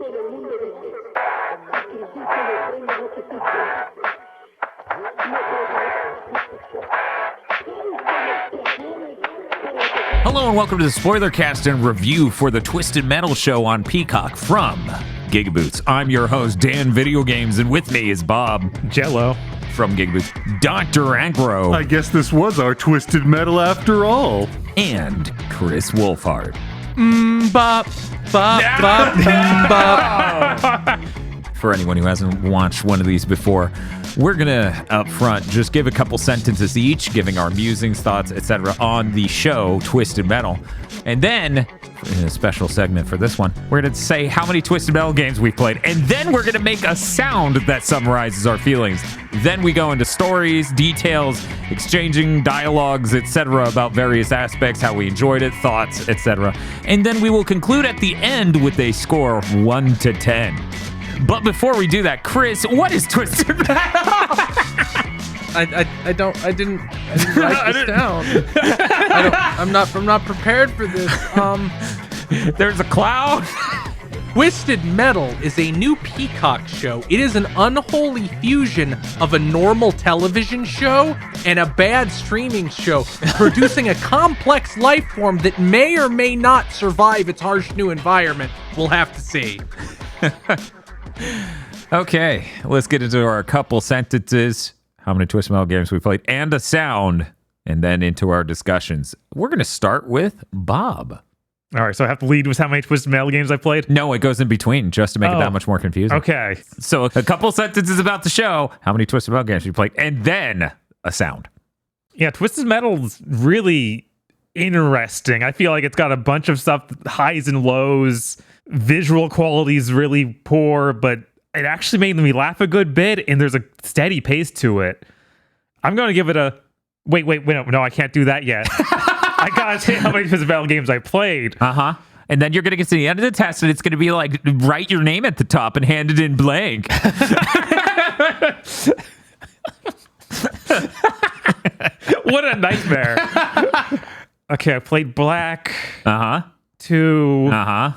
Hello and welcome to the Spoilercast and review for the Twisted Metal show on Peacock from GigaBoots. I'm your host, Dan Video Games, and with me is Bob Jello from GigaBoots, Dr. Agro. I guess this was our Twisted Metal after all. And Chris Wolfhard. Bop, bop, bop, bop. For anyone who hasn't watched one of these before, we're gonna up front just give a couple sentences each, giving our musings, thoughts, etc. on the show Twisted Metal, and then in a special segment for this one, we're gonna say how many Twisted Metal games we've played, and then we're gonna make a sound that summarizes our feelings. Then we go into stories, details, exchanging dialogues, etc. about various aspects, how we enjoyed it, thoughts, etc. And then we will conclude at the end with a score 1 to 10. But before we do that, Chris, what is Twisted Metal? I didn't write this down. I'm not prepared for this. There's a cloud. Twisted Metal is a new Peacock show. It is an unholy fusion of a normal television show and a bad streaming show, producing a complex life form that may or may not survive its harsh new environment. We'll have to see. Okay, let's get into our couple sentences, how many Twisted Metal games we played, and a sound, and then into our discussions. We're going to start with Bob. All right, so I have to lead with how many Twisted Metal games I played? No, it goes in between, just to make it that much more confusing. Okay. So a couple sentences about the show, how many Twisted Metal games we played, and then a sound. Yeah, Twisted Metal's really interesting. I feel like it's got a bunch of stuff, highs and lows. Visual quality is really poor, but it actually made me laugh a good bit, and there's a steady pace to it. I'm going to give it a... Wait, no, I can't do that yet. I gotta say how many Twisted Metal games I played. Uh-huh. And then you're going to get to the end of the test, and it's going to be like, write your name at the top and hand it in blank. What a nightmare. Okay, I played Black. Uh-huh. 2. Uh-huh.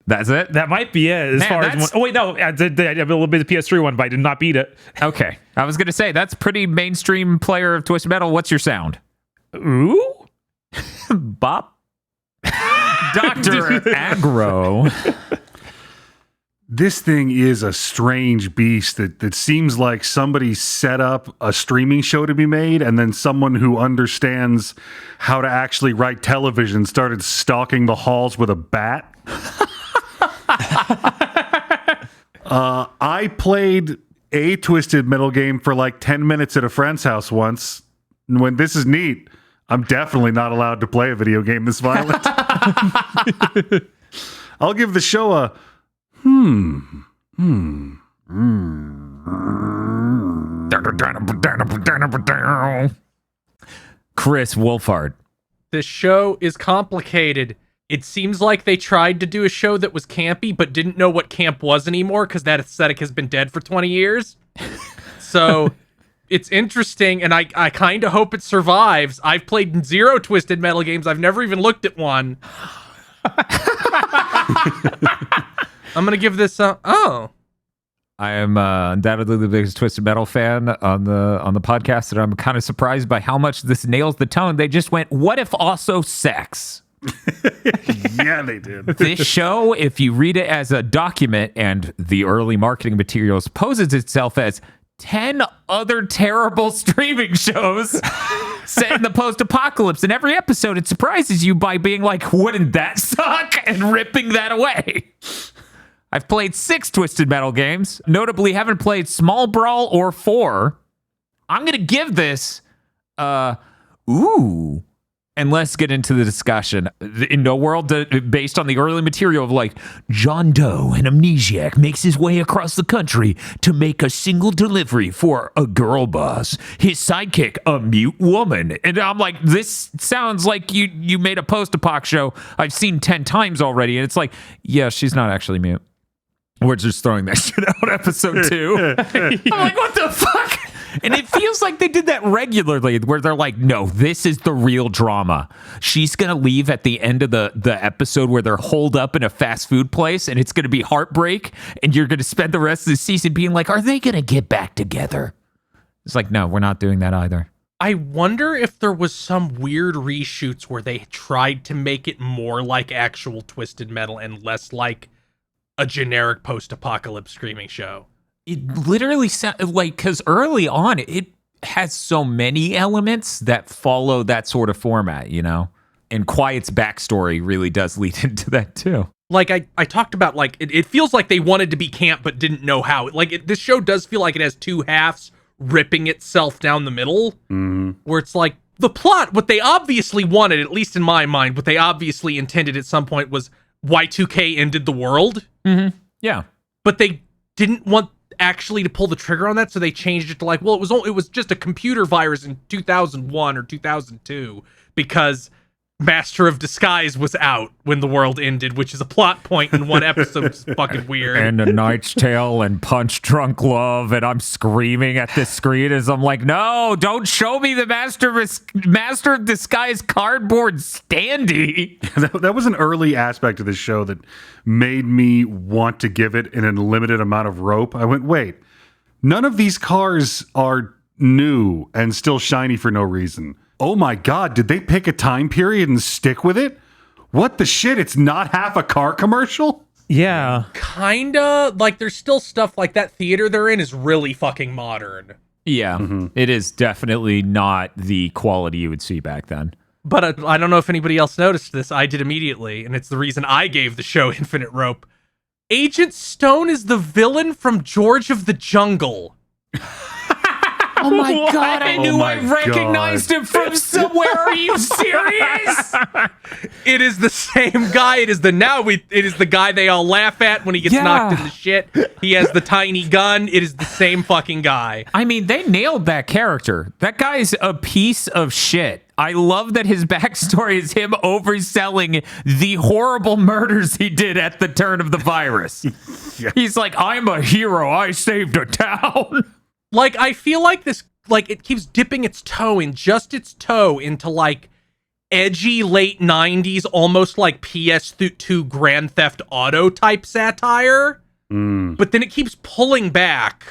That's it? That might be it. As far as one. Oh, wait, no. I did a little bit of the PS3 one, but I did not beat it. Okay. I was going to say, that's pretty mainstream player of Twisted Metal. What's your sound? Ooh? Bop? Dr. Agro. This thing is a strange beast that seems like somebody set up a streaming show to be made, and then someone who understands how to actually write television started stalking the halls with a bat. I played a Twisted Metal game for like 10 minutes at a friend's house once. And when this is neat, I'm definitely not allowed to play a video game this violent. I'll give the show a Chris Wolfhard. This show is complicated. It seems like they tried to do a show that was campy, but didn't know what camp was anymore because that aesthetic has been dead for 20 years. So it's interesting, and I kind of hope it survives. I've played 0 Twisted Metal games. I've never even looked at one. I'm going to give this I am undoubtedly the biggest Twisted Metal fan on the podcast, and I'm kind of surprised by how much this nails the tone. They just went, what if also sex? Yeah, they did. This show, if you read it as a document, and the early marketing materials poses itself as 10 other terrible streaming shows set in the post-apocalypse. In every episode, it surprises you by being like, wouldn't that suck? And ripping that away. I've played 6 Twisted Metal games. Notably, haven't played Small Brawl or 4. I'm going to give this, ooh. And let's get into the discussion. In no world based on the early material of like, John Doe, an amnesiac, makes his way across the country to make a single delivery for a girl boss. His sidekick, a mute woman. And I'm like, this sounds like you made a post-apoc show I've seen 10 times already. And it's like, yeah, she's not actually mute. We're just throwing that shit out episode 2. I'm like, what the fuck? And it feels like they did that regularly, where they're like, no, this is the real drama. She's going to leave at the end of the episode where they're holed up in a fast food place, and it's going to be heartbreak, and you're going to spend the rest of the season being like, are they going to get back together? It's like, no, we're not doing that either. I wonder if there was some weird reshoots where they tried to make it more like actual Twisted Metal and less like a generic post-apocalypse screaming show. It literally sounds like, because early on, it has so many elements that follow that sort of format, you know? And Quiet's backstory really does lead into that too. Like I talked about, like, it feels like they wanted to be camp but didn't know how. Like, this show does feel like it has two halves ripping itself down the middle, where it's like, the plot, what they obviously wanted, at least in my mind, what they obviously intended at some point was Y2K ended the world. Mm-hmm. Yeah. But they didn't want actually to pull the trigger on that, so they changed it to like, well, it was just a computer virus in 2001 or 2002 because Master of Disguise was out when the world ended, which is a plot point in one episode, which is fucking weird. And A Knight's Tale and Punch Drunk Love, and I'm screaming at this screen as I'm like, no, don't show me the Master of Disguise cardboard standee. That was an early aspect of this show that made me want to give it an unlimited amount of rope. I went, wait, none of these cars are new and still shiny for no reason. Oh my God, did they pick a time period and stick with it? What the shit? It's not half a car commercial? Yeah. Kinda. Like, there's still stuff like that theater they're in is really fucking modern. Yeah, It is definitely not the quality you would see back then. But I don't know if anybody else noticed this. I did immediately, and it's the reason I gave the show Infinite Rope. Agent Stone is the villain from George of the Jungle. Oh my God, I knew my I recognized him from somewhere. Are you serious? It is the same guy. It is the guy they all laugh at when he gets knocked in the shit. He has the tiny gun. It is the same fucking guy. I mean, they nailed that character. That guy's a piece of shit. I love that his backstory is him overselling the horrible murders he did at the turn of the virus. Yeah. He's like, I'm a hero. I saved a town. Like, I feel like this, like, it keeps dipping its toe into, like, edgy late 90s, almost like PS2 Grand Theft Auto type satire. But then it keeps pulling back.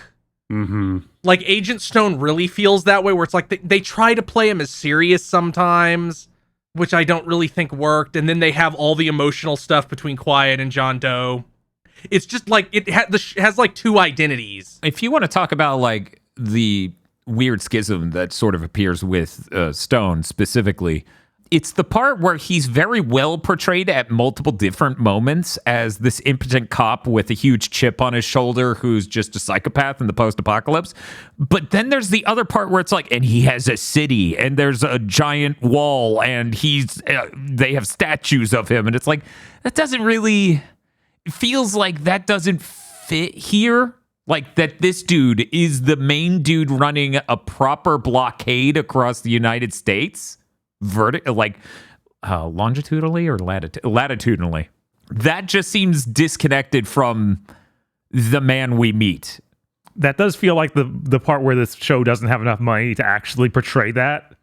Like, Agent Stone really feels that way, where it's like they try to play him as serious sometimes, which I don't really think worked. And then they have all the emotional stuff between Quiet and John Doe. It's just like it has like two identities. If you want to talk about like the weird schism that sort of appears with Stone specifically, it's the part where he's very well portrayed at multiple different moments as this impotent cop with a huge chip on his shoulder who's just a psychopath in the post-apocalypse. But then there's the other part where it's like, and he has a city and there's a giant wall and they have statues of him. And it's like, that doesn't really... It feels like that doesn't fit here. Like that this dude is the main dude running a proper blockade across the United States. Longitudinally or latitudinally. That just seems disconnected from the man we meet. That does feel like the part where this show doesn't have enough money to actually portray that.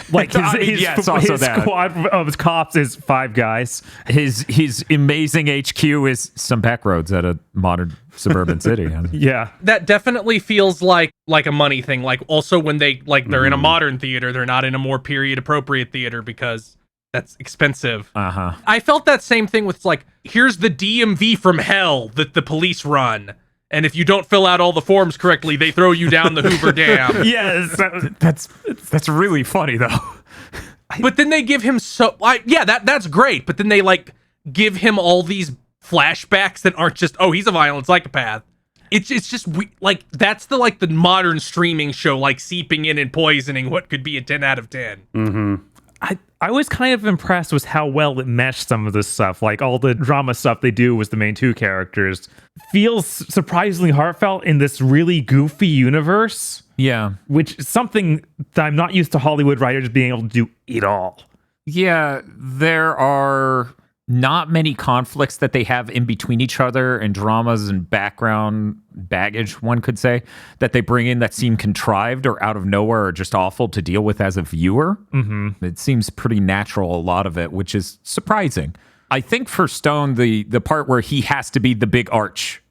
Like his squad of cops is 5 guys. His amazing HQ is some back roads at a modern suburban city. Yeah, that definitely feels like a money thing. Like also when they're in a modern theater, they're not in a more period appropriate theater because that's expensive. I felt that same thing with like, here's the DMV from hell that the police run. And if you don't fill out all the forms correctly, they throw you down the Hoover Dam. Yes, that's really funny though. But then they give him that's great. But then they like give him all these flashbacks that aren't just, oh, he's a violent psychopath. It's just like that's the modern streaming show like seeping in and poisoning what could be a 10 out of 10. I was kind of impressed with how well it meshed some of this stuff. Like all the drama stuff they do with the main 2 characters feels surprisingly heartfelt in this really goofy universe. Yeah. Which is something that I'm not used to Hollywood writers being able to do at all. Yeah, there are not many conflicts that they have in between each other and dramas and background baggage, one could say, that they bring in that seem contrived or out of nowhere or just awful to deal with as a viewer. It seems pretty natural, a lot of it, which is surprising. I think for Stone, the part where he has to be the big arch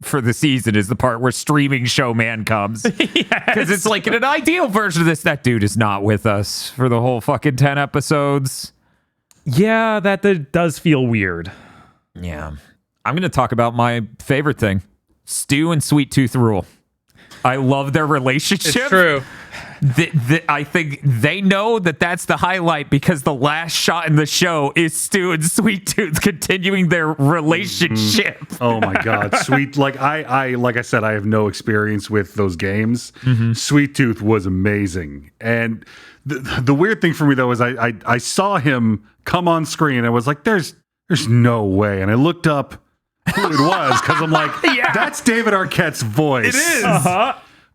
for the season is the part where streaming showman comes. Because it's like in an ideal version of this, that dude is not with us for the whole fucking 10 episodes. Yeah, that does feel weird. Yeah. I'm going to talk about my favorite thing. Stu and Sweet Tooth rule. I love their relationship. It's true. I think they know that that's the highlight because the last shot in the show is Stu and Sweet Tooth continuing their relationship. Oh my God. Like I said, I have no experience with those games. Sweet Tooth was amazing. And the weird thing for me though is I saw him come on screen and I was like, there's no way. And I looked up who it was because I'm like, that's David Arquette's voice. It is.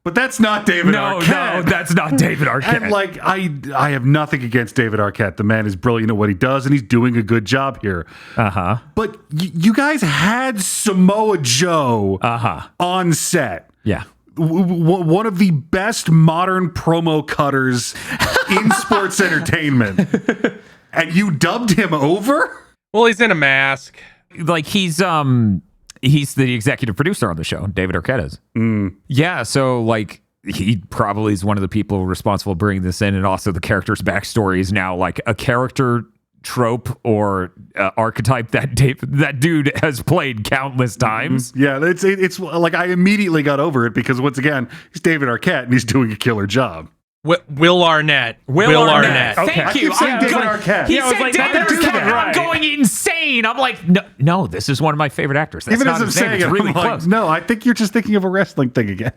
But that's not David Arquette. No, that's not David Arquette. And like, I have nothing against David Arquette. The man is brilliant at what he does, and he's doing a good job here. But you guys had Samoa Joe on set. Yeah. One of the best modern promo cutters in sports entertainment. And you dubbed him over? Well, he's in a mask. Like he's the executive producer on the show. David Arquette is. Yeah, so like he probably is one of the people responsible for bringing this in, and also the character's backstory is now like a character trope or archetype that dude has played countless times. Yeah, it's like I immediately got over it because once again, he's David Arquette and he's doing a killer job. Will Arnett. Will Arnett. Thank I you. keep saying David Arquette. He Yeah, I was said like, David that doesn't Arquette. sound right. I'm going insane. I'm like, no, this is one of my favorite actors. That's Even not as I'm his name. saying It's it, really I'm like, close. no, I think you're just thinking of a wrestling thing again.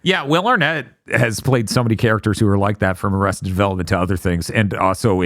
Yeah, Will Arnett has played so many characters who are like that, from Arrested Development to other things, and also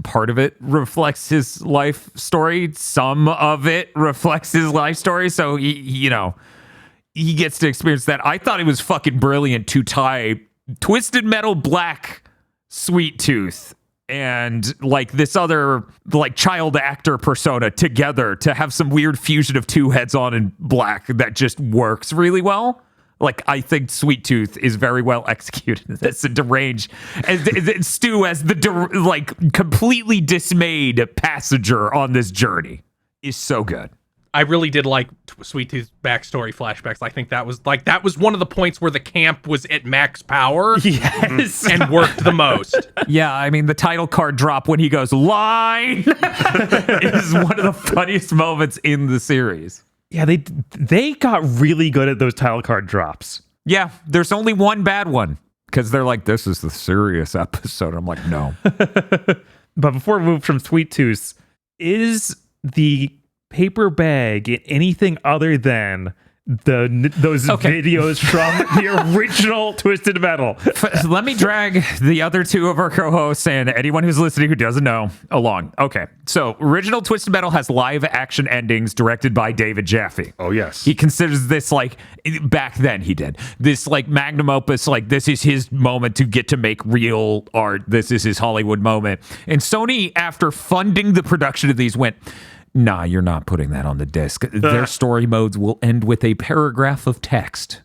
part of it reflects his life story. Some of it reflects his life story, so he gets to experience that. I thought it was fucking brilliant to tie Twisted Metal Black Sweet Tooth and like this other like child actor persona together to have some weird fusion of two heads on in black that just works really well. Like, I think Sweet Tooth is very well executed. That's a deranged. And Stu as the completely dismayed passenger on this journey is so good. I really did like Sweet Tooth's backstory flashbacks. I think that was one of the points where the camp was at max power. Yes. And worked the most. Yeah, I mean, the title card drop when he goes, line, is one of the funniest moments in the series. Yeah, they got really good at those title card drops. Yeah, there's only one bad one because they're like, this is the serious episode. I'm like, no. But before we move from Sweet Tooth, is the paper bag anything other than those videos from the original Twisted Metal? Let me drag the other two of our co-hosts and anyone who's listening who doesn't know along. Okay, so original Twisted Metal has live action endings directed by David Jaffe. Oh, yes. He considers this like, back then he did, this like magnum opus, like this is his moment to get to make real art. This is his Hollywood moment. And Sony, after funding the production of these, went, nah, you're not putting that on the disc. Their story modes will end with a paragraph of text.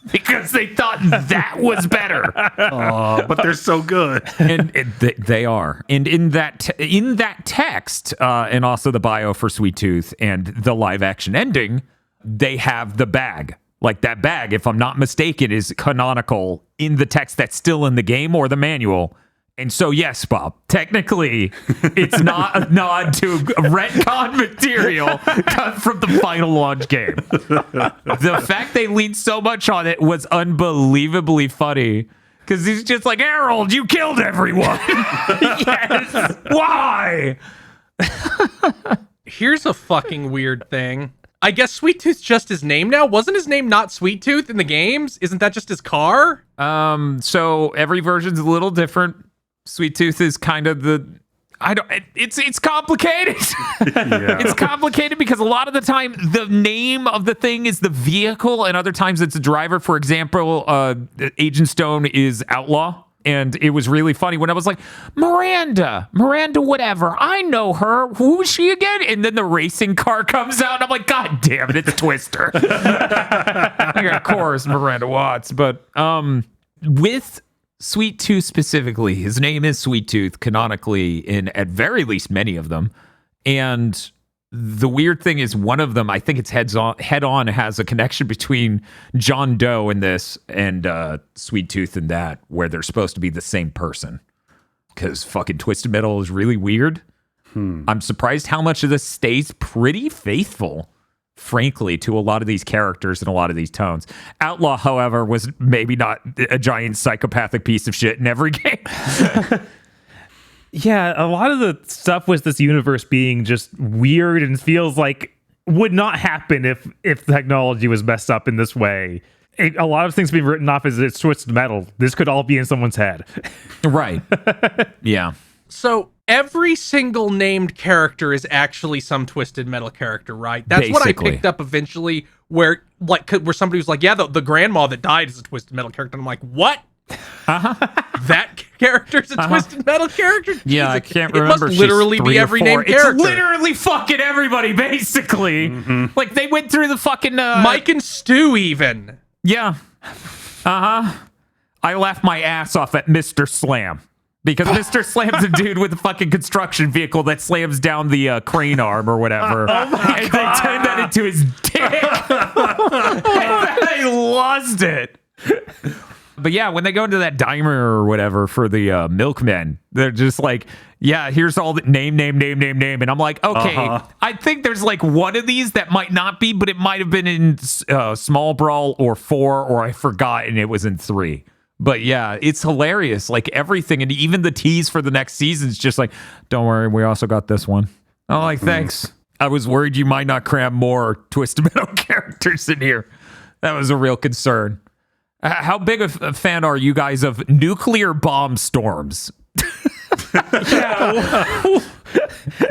Because they thought that was better. But they're so good. And they are. And in that text, and also the bio for Sweet Tooth and the live action ending, they have the bag. Like that bag, if I'm not mistaken, is canonical in the text that's still in the game or the manual. And so, yes, Bob, technically, it's not a nod to retcon material cut from the final launch game. The fact they leaned so much on it was unbelievably funny. Because he's just like, Harold, you killed everyone. Yes. Why? Here's a fucking weird thing. I guess Sweet Tooth's just his name now. Wasn't his name not Sweet Tooth in the games? Isn't that just his car? So every version's a little different. Sweet Tooth is kind of it's complicated. Yeah. It's complicated because a lot of the time the name of the thing is the vehicle and other times it's a driver. For example, Agent Stone is Outlaw. And it was really funny when I was like, Miranda, whatever. I know her. Who is she again? And then the racing car comes out, and I'm like, God damn it, it's Twister. Of course, Miranda Watts. But with Sweet Tooth specifically, his name is Sweet Tooth canonically in at very least many of them. And the weird thing is one of them, I think it's head on has a connection between John Doe in this and Sweet Tooth in that, where they're supposed to be the same person. Because fucking Twisted Metal is really weird. I'm surprised how much of this stays pretty faithful, frankly, to a lot of these characters and a lot of these tones. Outlaw, however, was maybe not a giant psychopathic piece of shit in every game. Yeah, a lot of the stuff with this universe being just weird and feels like would not happen if technology was messed up in this way. A lot of things being written off as it's Twisted Metal. This could all be in someone's head. Right. Yeah. So every single named character is actually some Twisted Metal character, right? That's what I picked up eventually, where somebody was like, yeah, the grandma that died is a Twisted Metal character. And I'm like, what? That character's a Twisted Metal character? Yeah, Jesus. I can't remember. It must literally be every named character. It's literally fucking everybody, basically. Like, they went through the fucking... Mike and Stu, even. Yeah. I laughed my ass off at Mr. Slam. Because Mr. Slam's a dude with a fucking construction vehicle that slams down the crane arm or whatever. And they turned that into his dick. I lost it. But yeah, when they go into that diner or whatever for the milkmen, they're just like, yeah, here's all the name. And I'm like, okay, I think there's like one of these that might not be, but it might have been in Small Brawl or 4, or I forgot, and it was in 3. But yeah, it's hilarious. Like everything, and even the tease for the next season is just like, don't worry, we also got this one. I'm like, thanks. I was worried you might not cram more Twisted Metal characters in here. That was a real concern. How big a fan are you guys of nuclear bomb storms?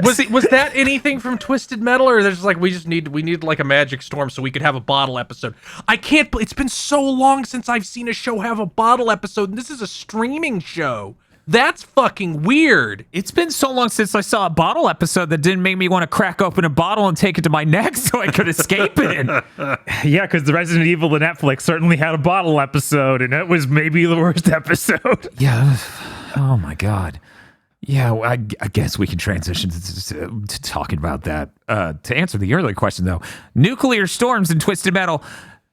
Was that anything from Twisted Metal, or there's like we need like a magic storm so we could have a bottle episode? I can't. It's been so long since I've seen a show have a bottle episode, and this is a streaming show. That's fucking weird. It's been so long since I saw a bottle episode that didn't make me want to crack open a bottle and take it to my neck so I could escape it. Yeah, because the Resident Evil to Netflix certainly had a bottle episode, and it was maybe the worst episode. Yeah. Oh my God. Yeah, well, I guess we can transition to talking about that. To answer the earlier question, though, nuclear storms in Twisted Metal,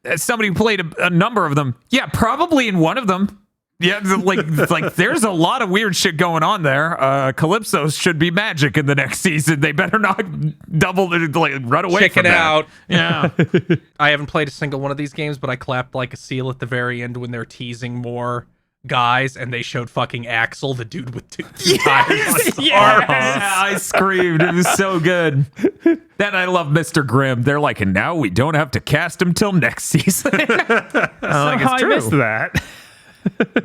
as somebody who played a number of them, yeah, probably in one of them. Yeah, like there's a lot of weird shit going on there. Calypso should be magic in the next season. They better not run away Check from it that. out. Yeah. I haven't played a single one of these games, but I clapped like a seal at the very end when they're teasing more guys, and they showed fucking Axel, the dude with two tires. Yeah, I screamed. It was so good. Then I love Mr. Grimm. They're like, and now we don't have to cast him till next season. I missed that.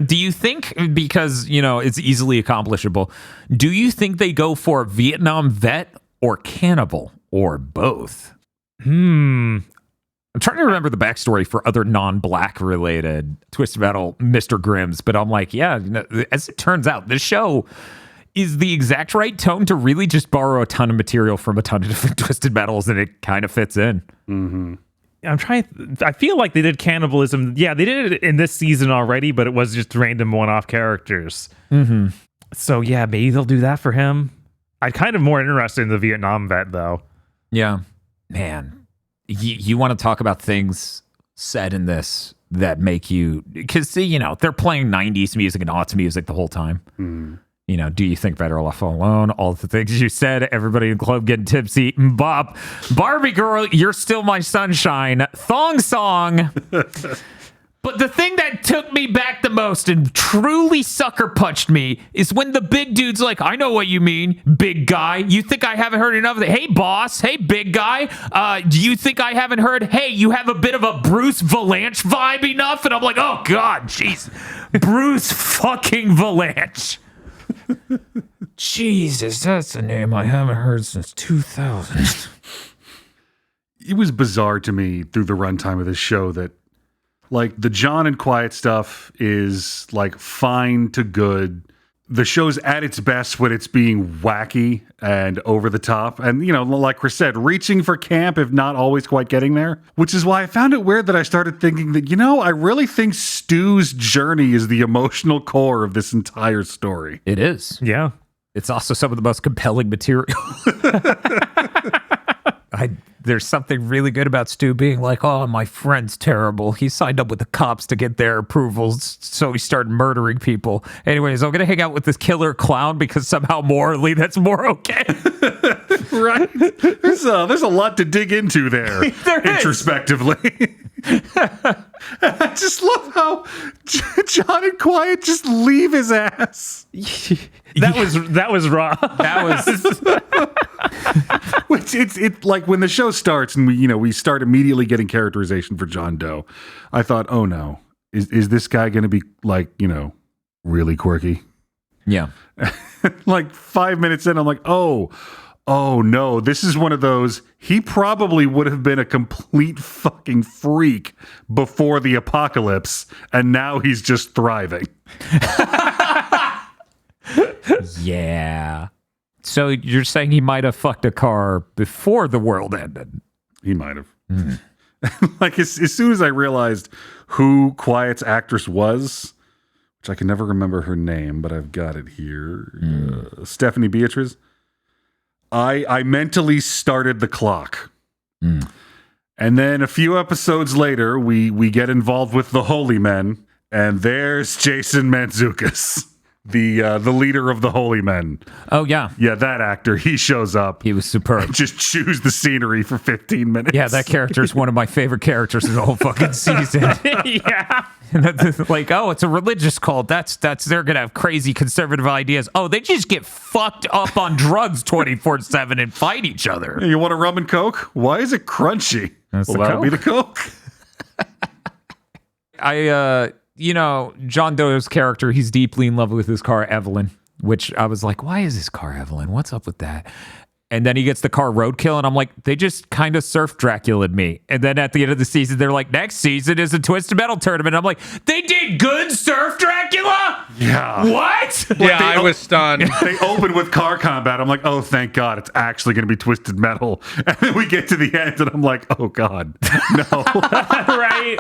Do you think, because, it's easily accomplishable, do you think they go for Vietnam vet or cannibal or both? I'm trying to remember the backstory for other non-black related Twisted Metal Mr. Grimms, but I'm like, yeah, as it turns out, this show is the exact right tone to really just borrow a ton of material from a ton of different Twisted Metals, and it kind of fits in. Mm-hmm. I feel like they did cannibalism. Yeah, they did it in this season already, but it was just random one-off characters. Mm-hmm. So yeah, maybe they'll do that for him. I'm kind of more interested in the Vietnam vet, though. Yeah. Man, you want to talk about things said in this that make you... Because, they're playing 90s music and aughts music the whole time. Mm. Do you think better off alone? All the things you said, everybody in the club getting tipsy, bop. Barbie girl, you're still my sunshine. Thong song. But the thing that took me back the most and truly sucker punched me is when the big dude's like, I know what you mean, big guy. You think I haven't heard enough of it? Hey, boss. Hey, big guy. Do you think I haven't heard, hey, you have a bit of a Bruce Valanche vibe enough? And I'm like, oh, God, jeez. Bruce fucking Valanche. Jesus, that's a name I haven't heard since 2000. It was bizarre to me through the runtime of this show that Like the John and Quiet stuff is like fine to good. The show's at its best when it's being wacky and over the top. And, you know, like Chris said, reaching for camp, if not always quite getting there. Which is why I found it weird that I started thinking that, you know, I really think Stu's journey is the emotional core of this entire story. It is. Yeah. It's also some of the most compelling material. There's something really good about Stu being like, oh, my friend's terrible. He signed up with the cops to get their approvals, so he started murdering people. Anyways, I'm going to hang out with this killer clown because somehow morally that's more okay. Right? There's a lot to dig into there, introspectively. I just love how John and Quiet just leave his ass. That was raw. That was... Which it's like when the show starts and we start immediately getting characterization for John Doe. I thought, oh no, is this guy going to be like, really quirky? Yeah. Like 5 minutes in, I'm like, oh no, this is one of those. He probably would have been a complete fucking freak before the apocalypse, and now he's just thriving. Yeah. So you're saying he might have fucked a car before the world ended? He might have. Like as soon as I realized who Quiet's actress was, which I can never remember her name, but I've got it here. Stephanie Beatriz. I mentally started the clock. And then a few episodes later, we get involved with the Holy Men, and there's Jason Mantzoukas, the leader of the Holy Men. Oh, yeah. Yeah, that actor, he shows up. He was superb. Just chews the scenery for 15 minutes. Yeah, that character is one of my favorite characters in the whole fucking season. Yeah. Like, oh, it's a religious cult. That's they're gonna have crazy conservative ideas. Oh, they just get fucked up on drugs 24/7 and fight each other. Hey, you want a rum and Coke? Why is it crunchy? That's the that'll Coke. be the Coke. John Doe's character, he's deeply in love with his car, Evelyn, which I was like, why is his car Evelyn? What's up with that? And then he gets the car Roadkill, and I'm like, they just kind of surf Dracula'd me. And then at the end of the season, they're like, next season is a Twisted Metal tournament. I'm like, they did good Surf Dracula? Yeah. What? Yeah, I was stunned. They open with car combat. I'm like, oh, thank God, it's actually going to be Twisted Metal. And then we get to the end, and I'm like, oh, God, no. Right.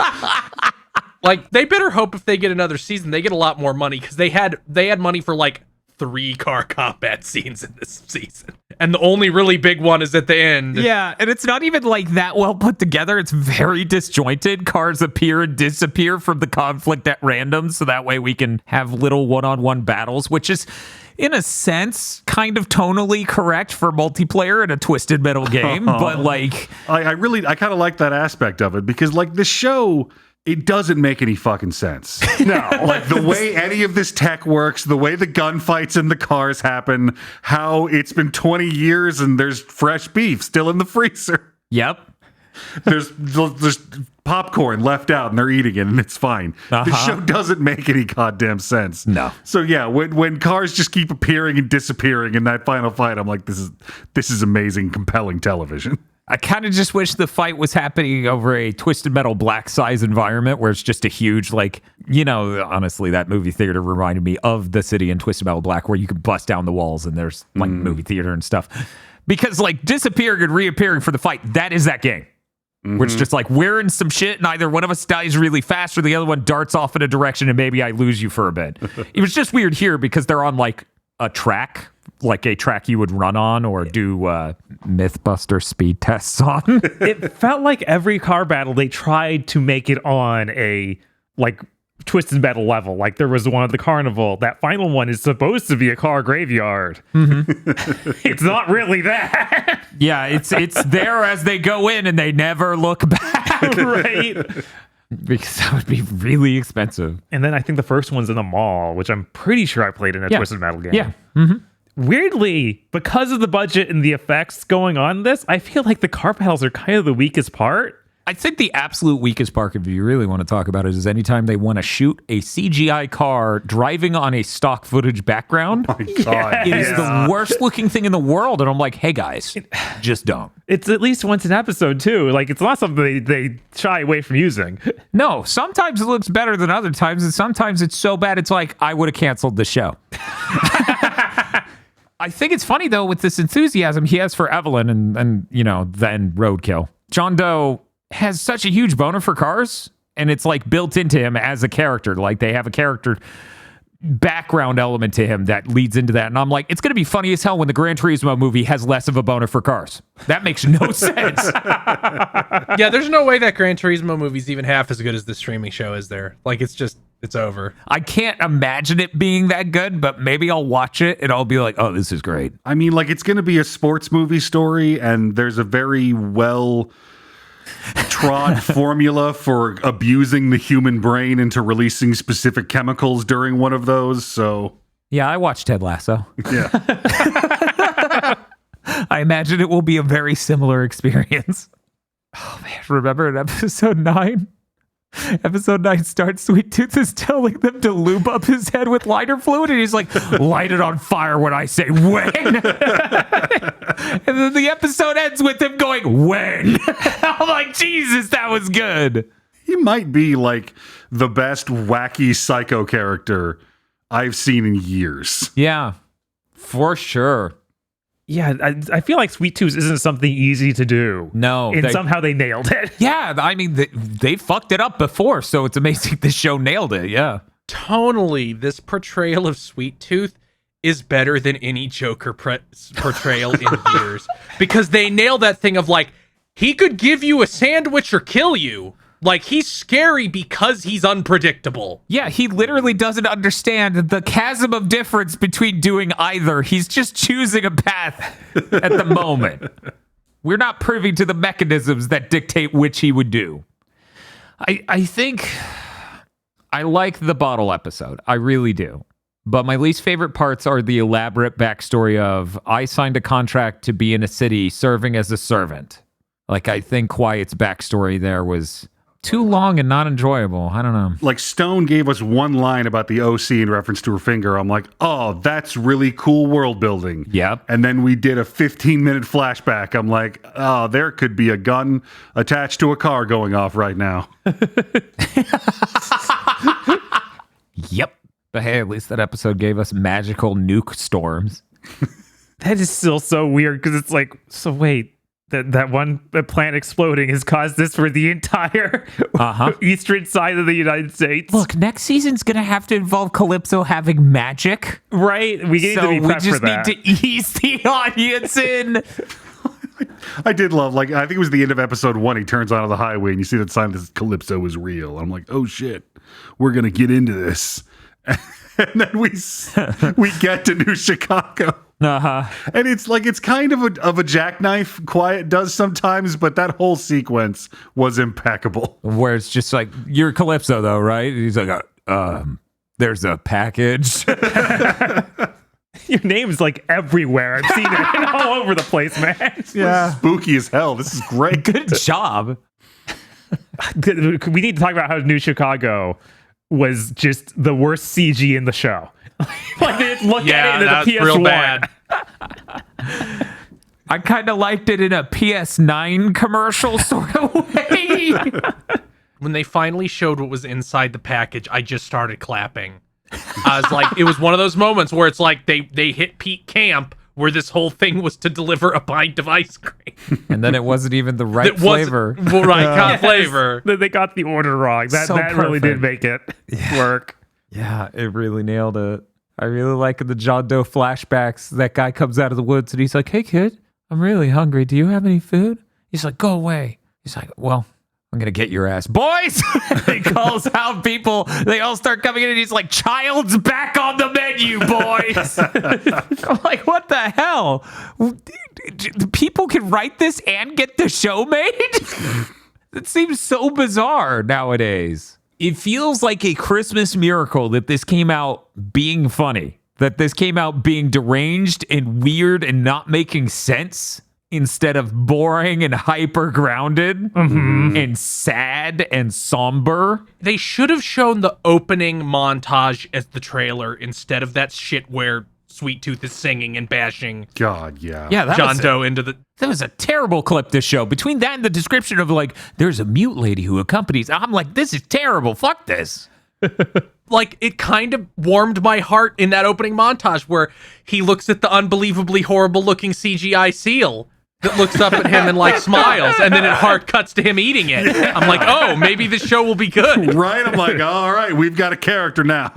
Like, they better hope if they get another season, they get a lot more money, because they had money for like 3 car combat scenes in this season. And the only really big one is at the end. Yeah, and it's not even like that well put together. It's very disjointed. Cars appear and disappear from the conflict at random, so that way we can have little one-on-one battles, which is, in a sense, kind of tonally correct for multiplayer in a Twisted Metal game. But like, I kind of like that aspect of it, because like the show, it doesn't make any fucking sense. No. Like the way any of this tech works, the way the gunfights in the cars happen, how it's been 20 years and there's fresh beef still in the freezer. yep. There's popcorn left out and they're eating it and it's fine. The show doesn't make any goddamn sense. No. So yeah, when cars just keep appearing and disappearing in that final fight, I'm like, this is amazing, compelling television. I kind of just wish the fight was happening over a Twisted Metal black size environment where it's just a huge, like, honestly, that movie theater reminded me of the city in Twisted Metal Black where you can bust down the walls and there's like movie theater and stuff. Because like disappearing and reappearing for the fight, that is that game. Where it's just like, we're in some shit and either one of us dies really fast or the other one darts off in a direction and maybe I lose you for a bit. It was just weird here because they're on like a track, like a track you would run on or do Mythbuster speed tests on. It felt like every car battle they tried to make it on a like Twisted Metal level. Like there was one at the carnival. That final one is supposed to be a car graveyard. It's not really that. Yeah, it's there as they go in and they never look back. Right. Because that would be really expensive. And then I think the first one's in the mall, which I'm pretty sure I played in a Twisted Metal game. Yeah. Weirdly, because of the budget and the effects going on in this, I feel like the car battles are kind of the weakest part. I think the absolute weakest part, if you really want to talk about it, is anytime they want to shoot a CGI car driving on a stock footage background. Oh my God. It is the worst looking thing in the world. And I'm like, hey guys, just don't. It's at least once an episode too. Like, it's not something they shy away from using. No, sometimes it looks better than other times, and sometimes it's so bad it's like, I would have canceled the show. I think it's funny though, with this enthusiasm he has for Evelyn and then Roadkill. John Doe has such a huge boner for cars, and it's like built into him as a character. Like, they have a character background element to him that leads into that. And I'm like, it's going to be funny as hell when the Gran Turismo movie has less of a boner for cars. That makes no sense. Yeah, there's no way that Gran Turismo movie's even half as good as the streaming show is there. Like, it's over. I can't imagine it being that good, but maybe I'll watch it and I'll be like, oh, this is great. I mean, like, it's going to be a sports movie story, and there's a very well trod formula for abusing the human brain into releasing specific chemicals during one of those. So yeah, I watched Ted Lasso. yeah. I imagine it will be a very similar experience. Oh man, remember in episode 9? Episode 9 starts, Sweet Tooth is telling them to lube up his head with lighter fluid, and he's like, light it on fire when I say when. And then the episode ends with him going, when? I'm like, Jesus, that was good. He might be like the best wacky psycho character I've seen in years. Yeah, for sure. Yeah, I feel like Sweet Tooth isn't something easy to do. No. And somehow they nailed it. Yeah, I mean, they fucked it up before, so it's amazing this show nailed it, yeah. Tonally, this portrayal of Sweet Tooth is better than any Joker portrayal in years. Because they nail that thing of, like, he could give you a sandwich or kill you. Like, he's scary because he's unpredictable. Yeah, he literally doesn't understand the chasm of difference between doing either. He's just choosing a path at the moment. We're not privy to the mechanisms that dictate which he would do. I think I like the bottle episode. I really do. But my least favorite parts are the elaborate backstory of, I signed a contract to be in a city serving as a servant. Like, I think Quiet's backstory there was too long and not enjoyable. I don't know. Like, Stone gave us one line about the OC in reference to her finger. I'm like, oh, that's really cool world building. Yep. And then we did a 15-minute flashback. I'm like, oh, there could be a gun attached to a car going off right now. Yep. But hey, at least that episode gave us magical nuke storms. That is still so weird, because it's like, so wait, that one plant exploding has caused this for the entire eastern side of the United States. Look, next season's going to have to involve Calypso having magic. Right? We need to be prepped for that. So we just need to ease the audience in. I did love, like, I think it was the end of episode 1. He turns onto the highway and you see that sign that says Calypso is real. I'm like, oh shit, we're going to get into this. And then we get to New Chicago. And it's like, it's kind of a jackknife Quiet does sometimes, but that whole sequence was impeccable. Where it's just like, you're Calypso though, right? He's like, there's a package. Your name's like everywhere. I've seen it all over the place, man. Yeah. Spooky as hell. This is great. Good job. We need to talk about how New Chicago was just the worst CG in the show. Like, they look at it in the PS1. Real bad. I kind of liked it in a PS9 commercial sort of way. When they finally showed what was inside the package, I just started clapping. I was like, it was one of those moments where it's like they hit peak camp, where this whole thing was to deliver a pint of ice cream. And then it wasn't even the right flavor. Flavor. They got the order wrong. That really did make it work. Yeah, it really nailed it. I really like the John Doe flashbacks. That guy comes out of the woods and he's like, hey kid, I'm really hungry. Do you have any food? He's like, go away. He's like, well, I'm going to get your ass. Boys! He calls out people. They all start coming in and he's like, child's back on the menu, boys. I'm like, what the hell? People can write this and get the show made? It seems so bizarre nowadays. It feels like a Christmas miracle that this came out being funny, that this came out being deranged and weird and not making sense instead of boring and hyper grounded and sad and somber. They should have shown the opening montage as the trailer instead of that shit where Sweet Tooth is singing and bashing God, yeah. Yeah, that John was Doe into the... that was a terrible clip this show. Between that and the description of like, there's a mute lady who accompanies, I'm like, this is terrible. Fuck this. Like, it kind of warmed my heart in that opening montage where he looks at the unbelievably horrible looking CGI seal that looks up at him and like smiles, and then it hard cuts to him eating it. I'm like, oh, maybe this show will be good. Right? I'm like, all right, we've got a character now.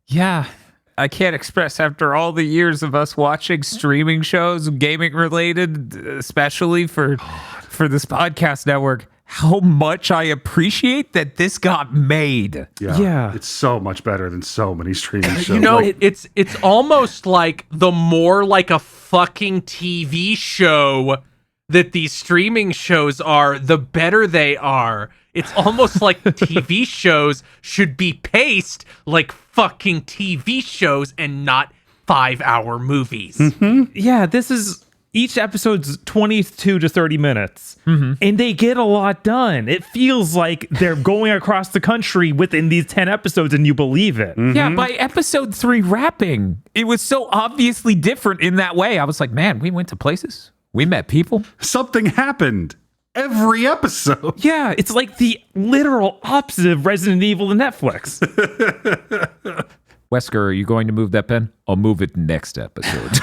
Yeah. I can't express after all the years of us watching streaming shows, gaming related, especially for this podcast network, how much I appreciate that this got made. Yeah. It's so much better than so many streaming shows. You know, Like, it's almost like the more like a fucking TV show that these streaming shows are, the better they are. It's almost like TV shows should be paced like fucking TV shows and not 5-hour movies. Yeah, this is each episode's 22 to 30 minutes, and they get a lot done. It feels like they're going across the country within these 10 episodes, and you believe it. Yeah, by episode 3 wrapping, it was so obviously different in that way. I was like, man, we went to places. We met people. something happened every episode. Yeah, it's like the literal opposite of Resident Evil and Netflix. Wesker, are you going to move that pen? I'll move it next episode.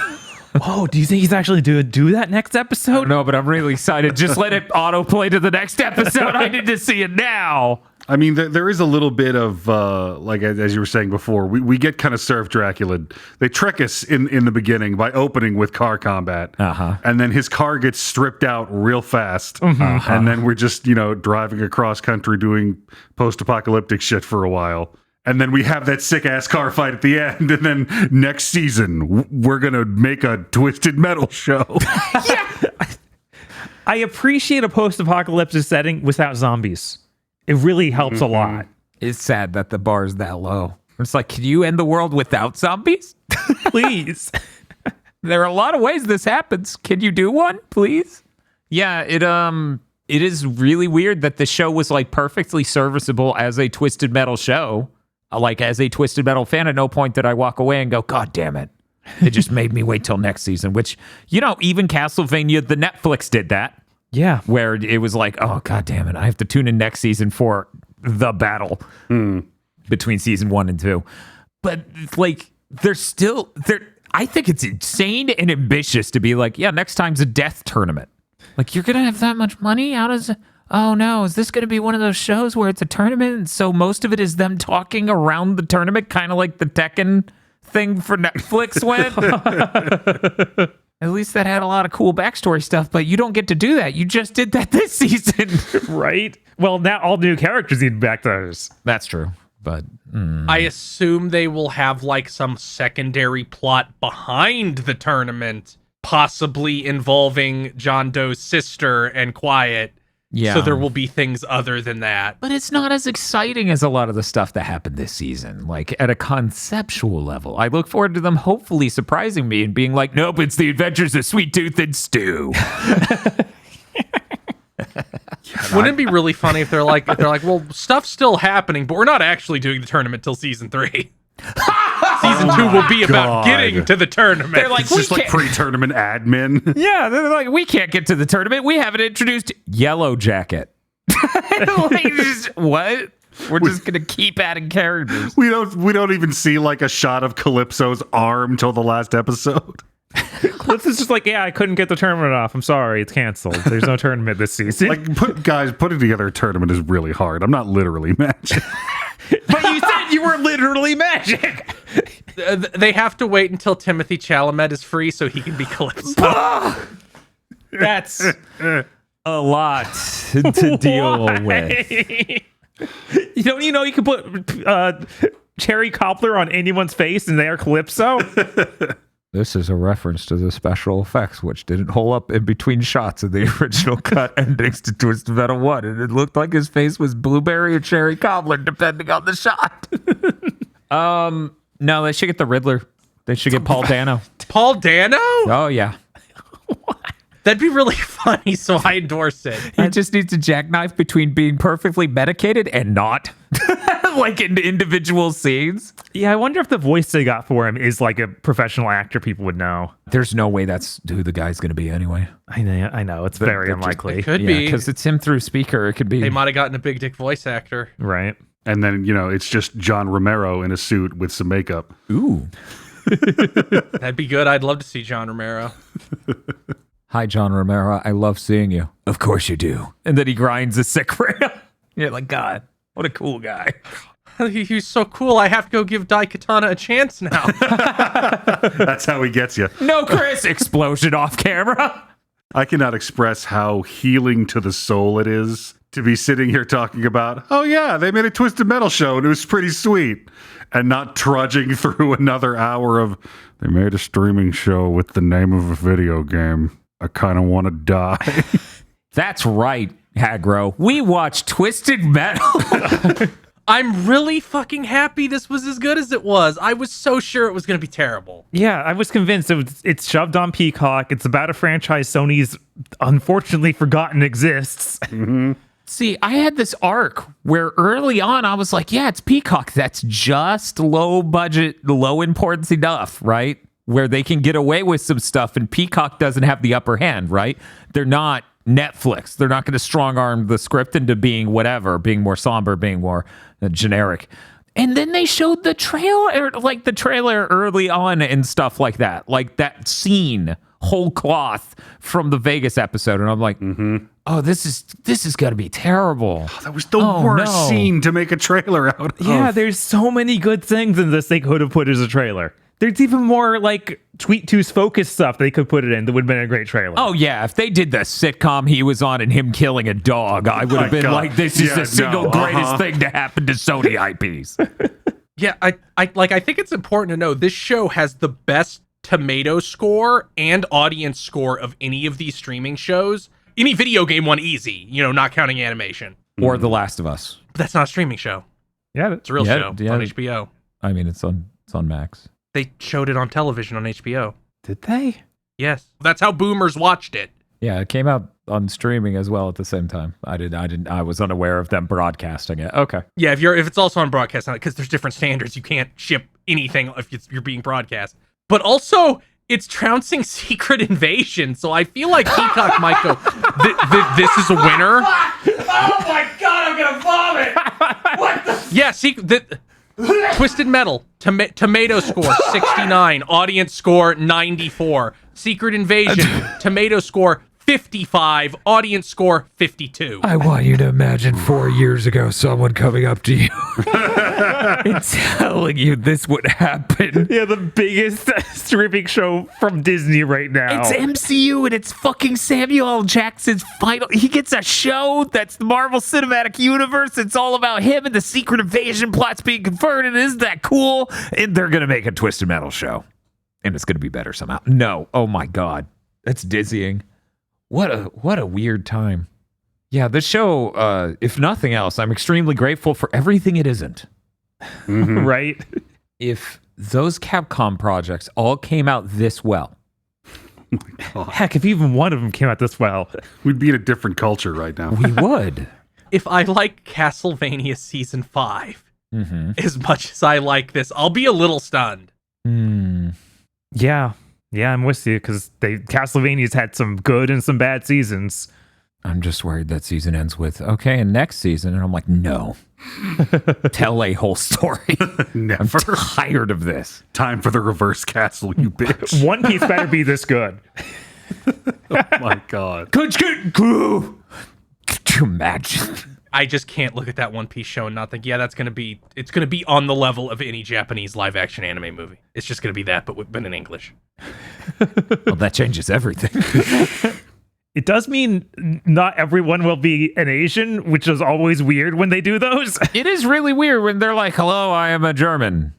Oh, do you think he's actually do that next episode? No, but I'm really excited. Just let it autoplay to the next episode. I need to see it now. I mean, there is a little bit of, like, as you were saying before, we get kind of served Dracula. They trick us in the beginning by opening with car combat. And then his car gets stripped out real fast. And then we're just, driving across country doing post-apocalyptic shit for a while. And then we have that sick-ass car fight at the end. And then next season, we're going to make a Twisted Metal show. I appreciate a post-apocalyptic setting without zombies. It really helps a lot. It's sad that the bar is that low. It's like, can you end the world without zombies? Please. There are a lot of ways this happens. Can you do one, please? Yeah, it is really weird that the show was like perfectly serviceable as a Twisted Metal show. Like, as a Twisted Metal fan, at no point did I walk away and go, God damn it. It just made me wait till next season, which, even Castlevania, the Netflix did that. Yeah. Where it was like, oh, God damn it. I have to tune in next season for the battle between season 1 and 2. But like, I think it's insane and ambitious to be like, yeah, next time's a death tournament. Like, you're going to have that much money? Oh no, is this going to be one of those shows where it's a tournament? And so most of it is them talking around the tournament, kind of like the Tekken thing for Netflix went. At least that had a lot of cool backstory stuff, but you don't get to do that. You just did that this season. Right? Well, now all new characters need backstories. That's true, but... I assume they will have like some secondary plot behind the tournament, possibly involving John Doe's sister and Quiet. Yeah. So there will be things other than that. But it's not as exciting as a lot of the stuff that happened this season, like at a conceptual level. I look forward to them hopefully surprising me and being like, nope, it's the adventures of Sweet Tooth and Stu. Wouldn't it be really funny if they're like, well, stuff's still happening, but we're not actually doing the tournament till season 3. Season 2 will be about getting to the tournament. They're like, It's just like pre-tournament admin. Yeah, they're like, we can't get to the tournament. We haven't introduced Yellow Jacket. What? We're just gonna keep adding characters. We don't even see like a shot of Calypso's arm till the last episode. Clips is just like, yeah, I couldn't get the tournament off. I'm sorry, it's canceled. There's no tournament this season. Like, putting together a tournament is really hard. I'm not literally magic. But you said you were literally magic. They have to wait until Timothy Chalamet is free so he can be Calypso. That's a lot to deal with. You can put cherry cobbler on anyone's face and they are Calypso. This is a reference to the special effects, which didn't hold up in between shots of the original cut endings to Twisted Metal 1. And it looked like his face was blueberry or cherry cobbler, depending on the shot. No, they should get the Riddler. They should get Paul Dano. Paul Dano? Oh, yeah. That'd be really funny, so I endorse it. He just needs a jackknife between being perfectly medicated and not. Like in individual scenes. Yeah, I wonder if the voice they got for him is like a professional actor people would know. There's no way that's who the guy's going to be anyway. I know. It's very unlikely. It could be. Because it's him through speaker. It could be. They might have gotten a big dick voice actor. Right. And then, it's just John Romero in a suit with some makeup. Ooh. That'd be good. I'd love to see John Romero. Hi, John Romero. I love seeing you. Of course you do. And then he grinds a sick rail. You're like, God, what a cool guy. He's so cool. I have to go give Daikatana a chance now. That's how he gets you. No, Chris. Explosion off camera. I cannot express how healing to the soul it is to be sitting here talking about, oh yeah, they made a Twisted Metal show and it was pretty sweet, and not trudging through another hour of, they made a streaming show with the name of a video game. I kind of want to die. That's right, Hagro. We watched Twisted Metal. I'm really fucking happy this was as good as it was. I was so sure it was going to be terrible. Yeah, I was convinced it's shoved on Peacock. It's about a franchise Sony's unfortunately forgotten exists. Mm-hmm. See, I had this arc where early on I was like, yeah, it's Peacock. That's just low budget, low importance enough, right? Where they can get away with some stuff and Peacock doesn't have the upper hand, right? They're not Netflix. They're not going to strong arm the script into being whatever, being more somber, being more generic. And then they showed the trailer early on and stuff like that. Like that scene, whole cloth from the Vegas episode. And I'm like, oh, this is going to be terrible. Oh, that was the worst scene to make a trailer out of. Yeah, there's so many good things in this they could have put as a trailer. There's even more like Tweet Two's focus stuff they could put it in that would have been a great trailer. Oh, yeah. If they did the sitcom he was on and him killing a dog, I would have been like, this is the single greatest thing to happen to Sony IPs. Yeah, I think it's important to know this show has the best tomato score and audience score of any of these streaming shows. Any video game one easy, not counting animation. Or The Last of Us. But that's not a streaming show. Yeah, It's a real show on HBO. I mean, it's on Max. They showed it on television on HBO. did they? Yes. That's how boomers watched it. Yeah, it came out on streaming as well at the same time. I was unaware of them broadcasting it. Okay. Yeah, if it's also on broadcast, because there's different standards, you can't ship anything if you're being broadcast. But also, it's trouncing Secret Invasion, so I feel like Peacock might go, this is a winner. Oh my God, I'm gonna vomit! What the? Yeah, Twisted Metal, tomato score 69, audience score 94. Secret Invasion, tomato score 55, audience score 52. I want you to imagine 4 years ago someone coming up to you and telling you this would happen. Yeah, the biggest streaming show from Disney right now. It's MCU and it's fucking Samuel L. Jackson's final. He gets a show that's the Marvel Cinematic Universe. It's all about him and the Secret Invasion plots being converted. Isn't that cool? And they're going to make a Twisted Metal show. And it's going to be better somehow. No. Oh my God. That's dizzying. What a weird time. Yeah, the show, if nothing else, I'm extremely grateful for everything it isn't. Mm-hmm. Right? If those Capcom projects all came out this well. Heck, if even one of them came out this well. We'd be in a different culture right now. We would. If I like Castlevania Season 5 as much as I like this, I'll be a little stunned. Yeah, I'm with you because Castlevania's had some good and some bad seasons. I'm just worried that season ends with, okay, and next season. And I'm like, no. Tell a whole story. Never. I'm tired of this. Time for the reverse castle, you bitch. One Piece better be this good. Oh my God. Could you imagine? I just can't look at that One Piece show and not think, yeah, it's going to be on the level of any Japanese live action anime movie. It's just going to be that, but in English. Well, that changes everything. It does mean not everyone will be an Asian, which is always weird when they do those. It is really weird when they're like, hello, I am a German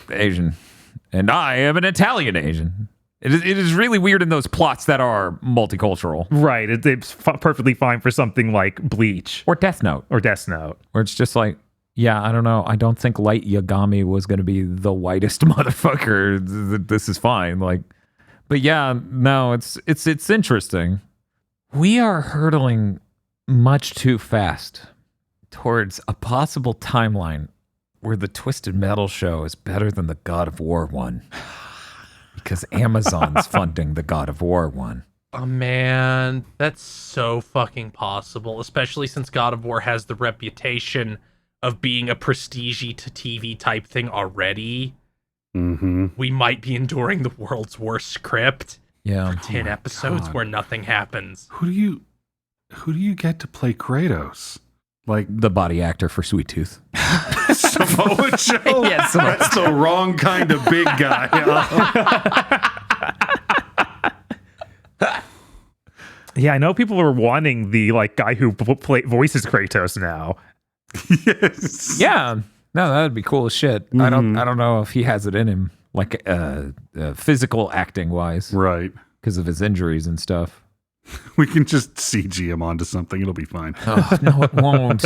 Asian, and I am an Italian Asian. It is really weird in those plots that are multicultural. Right. It's perfectly fine for something like Bleach. Or Death Note. Or Death Note. Where it's just like, Yeah, I don't know. I don't think Light Yagami was going to be the whitest motherfucker. This is fine. Like, but yeah, no, it's interesting. We are hurtling much too fast towards a possible timeline where the Twisted Metal show is better than the God of War one. Because Amazon's funding the God of War one. Oh man, that's so fucking possible, especially since God of War has the reputation of being a prestige to TV type thing already. We might be enduring the world's worst script. Yeah. For 10 episodes where nothing happens. Who do you get to play Kratos? Like The body actor for Sweet Tooth. Samoa Joe? Yes, That's the wrong kind of big guy. Yeah, I know people are wanting the like guy who voices Kratos now. Yes. Yeah. No, that would be cool as shit. I don't know if he has it in him, like physical acting wise, Right. because of his injuries and stuff. We can just CG him onto something. It'll be fine. Oh, no, it won't.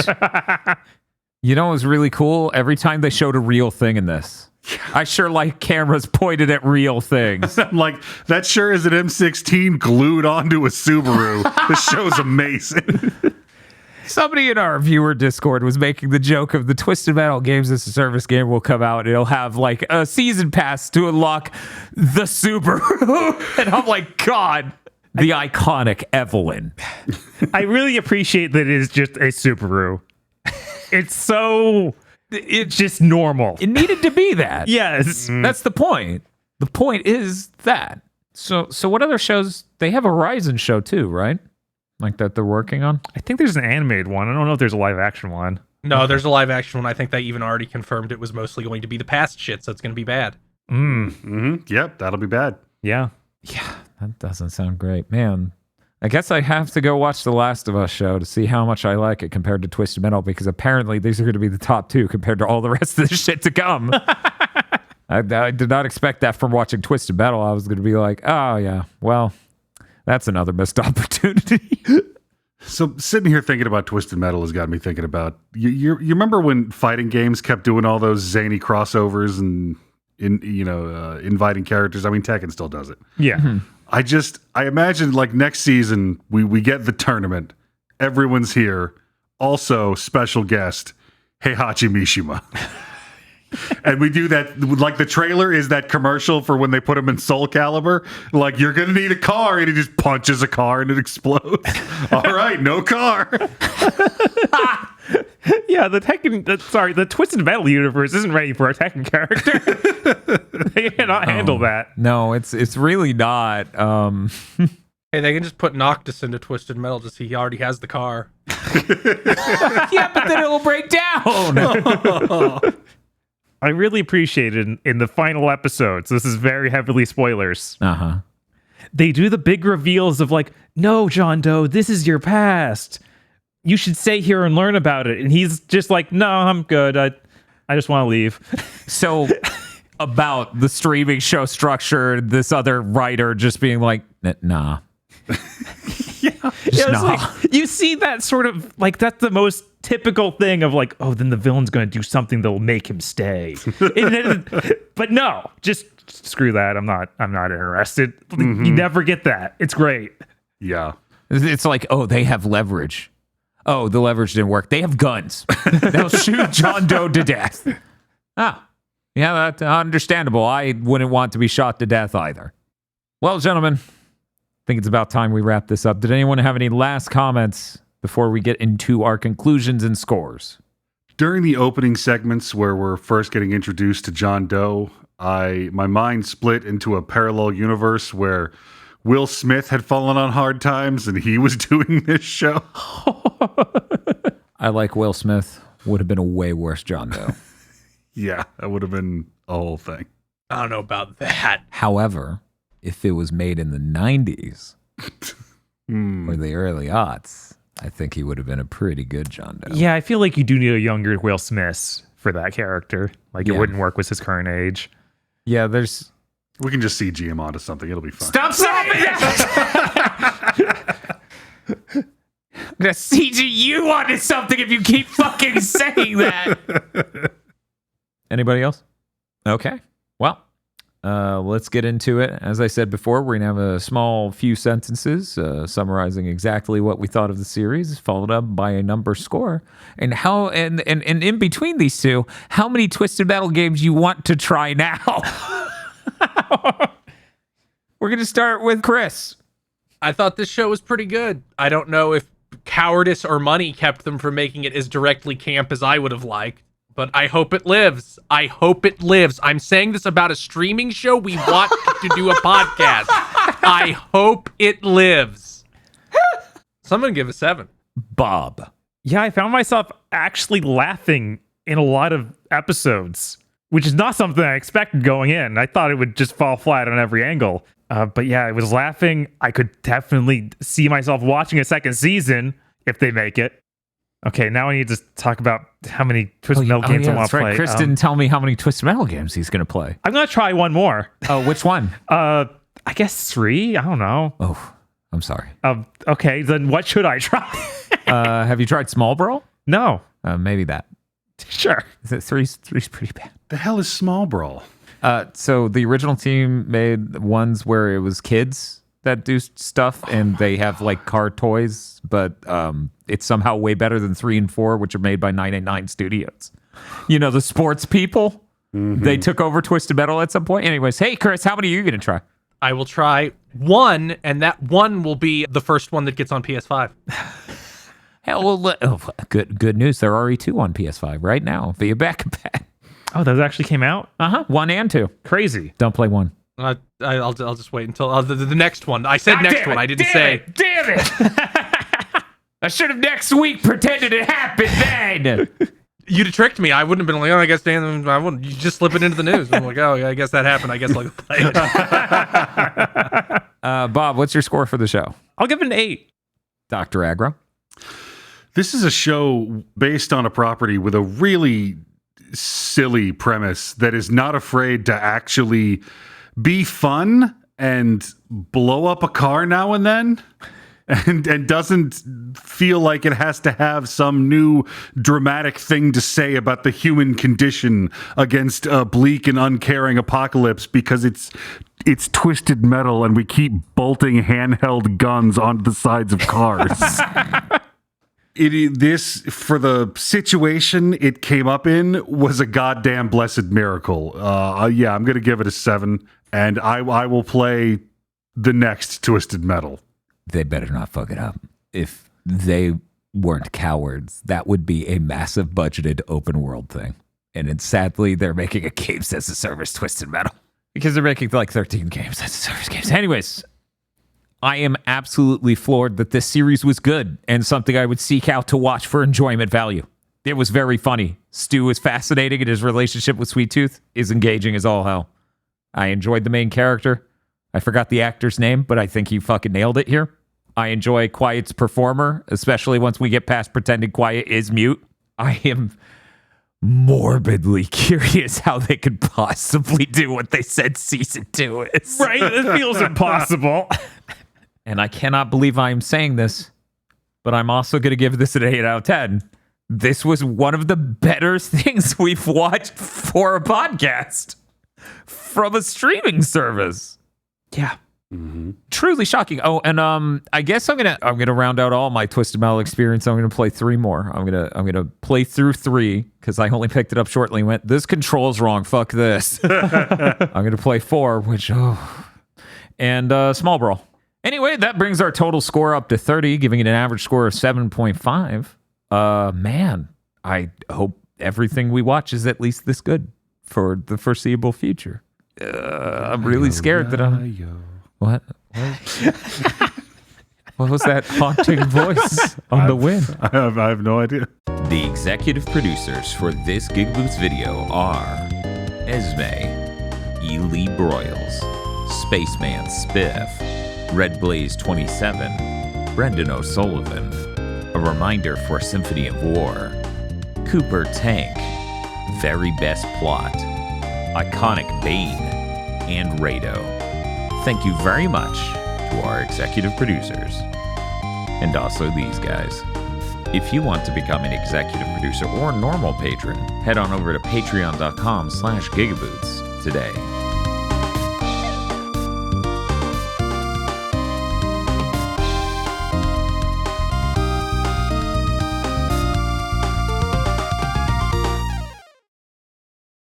You know what was really cool? Every time they showed a real thing in this, I sure like cameras pointed at real things. Like, that sure is an M16 glued onto a Subaru. This show's amazing. Somebody in our viewer Discord was making the joke of the Twisted Metal Games as a Service game will come out and it'll have like a season pass to unlock the Subaru. And I'm like, God, the iconic Evelyn. I really appreciate that it is just a Subaru. It's just normal. It needed to be that. Yes. That's the point. The point is that. So what other shows? They have a Horizon show too, right? Like that they're working on? I think there's an animated one. I don't know if there's a live action one. No, there's a live action one. I think they even already confirmed it was mostly going to be the past shit, so it's going to be bad. Yep, that'll be bad. Yeah. Yeah, that doesn't sound great. Man, I guess I have to go watch The Last of Us show to see how much I like it compared to Twisted Metal, because apparently these are going to be the top two compared to all the rest of the shit to come. I did not expect that from watching Twisted Metal. I was going to be like, oh yeah, well, that's another missed opportunity. So sitting here thinking about Twisted Metal has got me thinking about you remember when fighting games kept doing all those zany crossovers and inviting characters. I mean, Tekken still does it. Yeah. I imagine like next season we get the tournament. Everyone's here. Also special guest Heihachi Mishima. And we do that, like the trailer is that commercial for when they put him in Soul Calibur. Like, you're going to need a car. And he just punches a car and it explodes. All right, no car. Yeah, the Twisted Metal universe isn't ready for a Tekken character. They cannot handle that. No, it's really not. Hey, they can just put Noctis into Twisted Metal to see he already has the car. Yeah, but then it'll break down. I really appreciate it in the final episodes. This is very heavily spoilers. Uh-huh. They do the big reveals of like, no, John Doe, this is your past. You should stay here and learn about it. And he's just like, no, I'm good. I just want to leave. So about the streaming show structure, this other writer just being like, nah. It's like, you see that sort of like, that's the most typical thing of like, oh, then the villain's going to do something that'll make him stay. But no, just screw that. I'm not interested. You never get that. It's great. Yeah. It's like, oh, they have leverage. Oh, the leverage didn't work. They have guns. They'll shoot John Doe to death. Ah, yeah, that's understandable. I wouldn't want to be shot to death either. Well, gentlemen, I think it's about time we wrap this up. Did anyone have any last comments before we get into our conclusions and scores? During the opening segments where we're first getting introduced to John Doe, my mind split into a parallel universe where Will Smith had fallen on hard times and he was doing this show. I like Will Smith. Would have been a way worse John Doe. Yeah, that would have been a whole thing. I don't know about that. However, if it was made in the 90s or the early aughts, I think he would have been a pretty good John Doe. Yeah, I feel like you do need a younger Will Smith for that character. Like, it wouldn't work with his current age. Yeah, there's... We can just CG him onto something. It'll be fun. Stop saying that! gonna CG you onto something if you keep fucking saying that. Anybody else? Okay. Well, let's get into it. As I said before, we're going to have a small few sentences summarizing exactly what we thought of the series, followed up by a number score. And how and in between these two, how many Twisted Metal games you want to try now? We're going to start with Chris. I thought this show was pretty good. I don't know if cowardice or money kept them from making it as directly camp as I would have liked. But I hope it lives. I hope it lives. I'm saying this about a streaming show. We want to do a podcast. I hope it lives. Someone give a 7. Bob. Yeah, I found myself actually laughing in a lot of episodes, which is not something I expected going in. I thought it would just fall flat on every angle. But yeah, I was laughing. I could definitely see myself watching a second season if they make it. Okay, now I need to talk about how many Twisted Metal games I want to play. Chris didn't tell me how many Twisted Metal games he's going to play. I'm going to try one more. Oh, which one? I guess 3. I don't know. Oh, I'm sorry. Okay, then what should I try? Have you tried Small Brawl? No. Maybe that. Sure. Three's pretty bad. The hell is Small Brawl? So the original team made ones where it was kids that do stuff, and they have like car toys, but it's somehow way better than 3 and 4, which are made by 989 Studios. You know, the sports people. Mm-hmm. They took over Twisted Metal at some point. Anyways, hey Chris, how many are you gonna try? I will try 1, and that 1 will be the first one that gets on PS5. Hell, well, good news. There are already 2 on PS5 right now via backup. Oh, those actually came out? 1 and 2. Crazy. Don't play 1. I'll just wait until the next one. I said next one. I didn't say. Damn it! I should have next week pretended it happened then. You'd have tricked me. I wouldn't have been like, oh, I guess Dan, I wouldn't. You just slip it into the news. I'm like, oh, yeah, I guess that happened. I guess I'll play it. Bob, what's your score for the show? I'll give it an 8. Dr. Aggro. This is a show based on a property with a really silly premise that is not afraid to actually be fun and blow up a car now and then, and doesn't feel like it has to have some new dramatic thing to say about the human condition against a bleak and uncaring apocalypse because it's Twisted Metal and we keep bolting handheld guns onto the sides of cars. This, for the situation it came up in, was a goddamn blessed miracle. Yeah, I'm going to give it a 7, and I will play the next Twisted Metal. They better not fuck it up. If they weren't cowards, that would be a massive budgeted open world thing. And sadly, they're making a games as a service Twisted Metal. Because they're making like 13 games as a service games. Anyways, I am absolutely floored that this series was good and something I would seek out to watch for enjoyment value. It was very funny. Stu is fascinating, and his relationship with Sweet Tooth is engaging as all hell. I enjoyed the main character. I forgot the actor's name, but I think he fucking nailed it here. I enjoy Quiet's performer, especially once we get past pretending Quiet is mute. I am morbidly curious how they could possibly do what they said season 2 is. Right? It feels impossible. And I cannot believe I'm saying this, but I'm also going to give this an 8 out of 10. This was one of the better things we've watched for a podcast from a streaming service. Yeah. Mm-hmm. Truly shocking. Oh, and I guess I'm gonna round out all my Twisted Metal experience. I'm gonna play 3 more. I'm gonna play through 3 because I only picked it up shortly and went, this control's wrong. Fuck this. I'm gonna play 4, which and Small Brawl. Anyway, that brings our total score up to 30, giving it an average score of 7.5. Man, I hope everything we watch is at least this good for the foreseeable future. I'm really scared that I'm... What? What was that haunting voice on the wind? I have no idea. The executive producers for this GigaBoots video are Esme, Ely Broyles, Spaceman Spiff, Red Blaze 27, Brendan O'Sullivan, A Reminder for Symphony of War, Cooper Tank, Very Best Plot, Iconic Bane, and Rado. Thank you very much to our executive producers. and also these guys. If you want to become an executive producer or normal patron, head on over to patreon.com/gigaboots today.